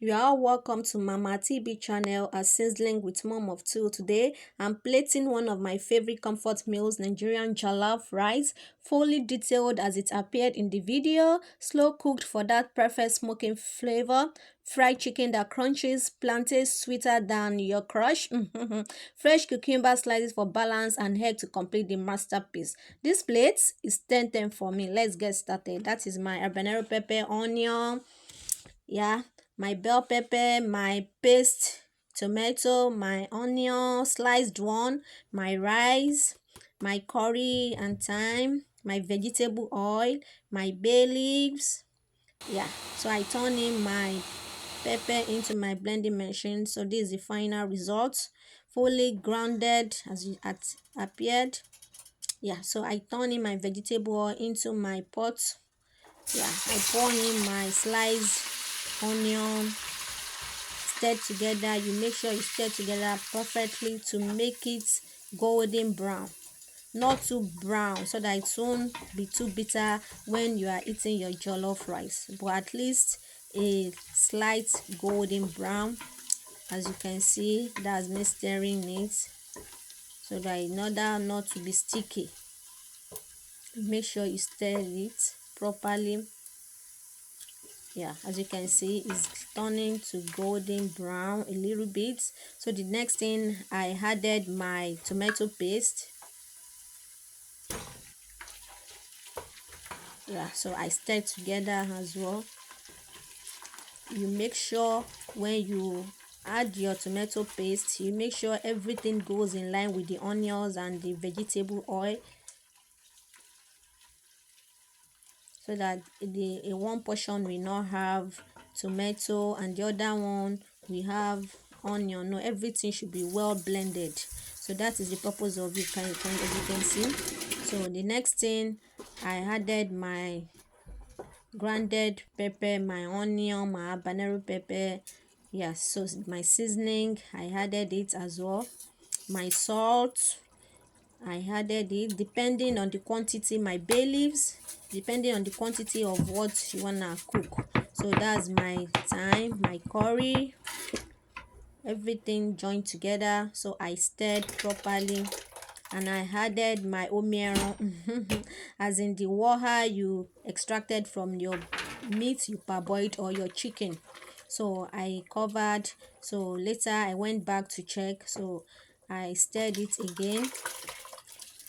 You are welcome to Mama TB channel at Sizzling with Mom of Two. Today, I'm plating one of my favorite comfort meals, Nigerian Jollof Rice, fully detailed as it appeared in the video, slow cooked for that perfect smoking flavor, fried chicken that crunches, plantains sweeter than your crush, fresh cucumber slices for balance, and egg to complete the masterpiece. This plate is 10-10 for me. Let's get started. That is my habanero pepper, onion, yeah, my bell pepper, my paste tomato, my onion sliced one, my rice, my curry and thyme, my vegetable oil, my bay leaves. Yeah, so I turn in my pepper into my blending machine. So this is the final result, fully grounded as it appeared. Yeah, so I turn in my vegetable oil into my pot. Yeah, I pour in my sliced onion, stir together. You make sure you stir together perfectly to make it golden brown, not too brown so that it won't be too bitter when you are eating your jollof rice, but at least a slight golden brown. As you can see, that's me stirring it so that in order not to be sticky, make sure you stir it properly. Yeah, as you can see, it's turning to golden brown a little bit. So the next thing, I added my tomato paste. Yeah, so I stirred together as well. You make sure when you add your tomato paste, you make sure everything goes in line with the onions and the vegetable oil, so that the one portion will not have tomato and the other one we have onion. No, everything should be well blended. So that is the purpose of it, as you can see. So the next thing, I added my grounded pepper, my onion, my habanero pepper. Yes, so my seasoning, I added it as well. My salt, I added it depending on the quantity. My bay leaves, depending on the quantity of what you wanna cook. So that's my thyme, my curry, everything joined together. So I stirred properly, and I added my omiero, as in the water you extracted from your meat you parboiled or your chicken. So I covered. So later I went back to check, so I stirred it again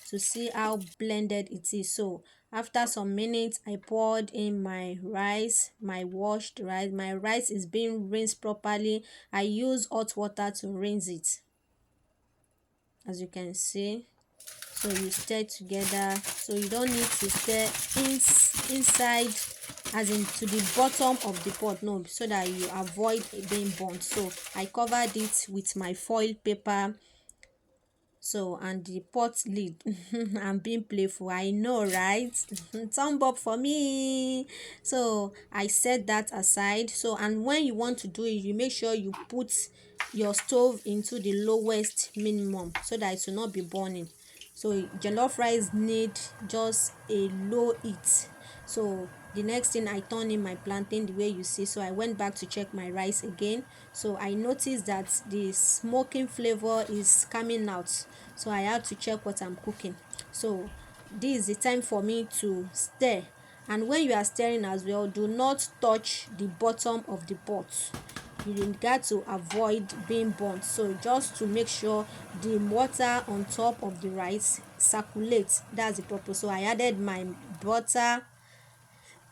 to see how blended it is. So after some minutes, I poured in my rice, my washed rice. My rice is being rinsed properly. I use hot water to rinse it, as you can see. So you stir together, so you don't need to stir inside, as in to the bottom of the pot, no, so that you avoid being burnt. So I covered it with my foil paper, so and the pot lid. I'm being playful, I know, right? Thumb up for me. So I set that aside. So, and when you want to do it, you make sure you put your stove into the lowest minimum so that it will not be burning. So jollof rice need just a low heat. So the next thing, I turn in my plantain the way you see. So I went back to check my rice again. So I noticed that the smoking flavor is coming out, so I had to check what I'm cooking. So this is the time for me to stir, and when you are stirring as well, do not touch the bottom of the pot. You got to avoid being burnt. So just to make sure the water on top of the rice circulates, that's the purpose. So I added my butter.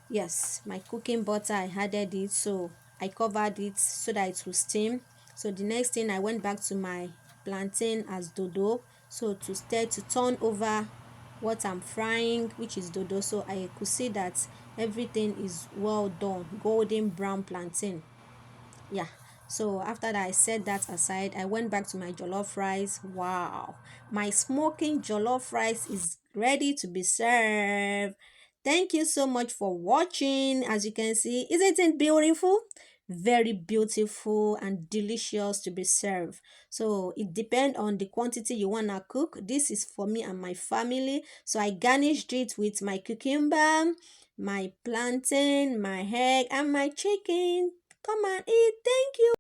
Yes, my cooking butter, I added it. So I covered it so that it will steam. So the next thing, I went back to my plantain as dodo, so to stir, to turn over what I'm frying, which is dodo. So I could see that everything is well done, golden brown plantain. Yeah, so after that, I set that aside. I went back to my jollof rice. Wow, my smoking jollof rice is ready to be served. Thank you so much for watching. As you can see, isn't it beautiful? Very beautiful and delicious to be served. So it depends on the quantity you want to cook. This is for me and my family, so I garnished it with my cucumber, my plantain, my egg, and my chicken. Come and eat. Thank you.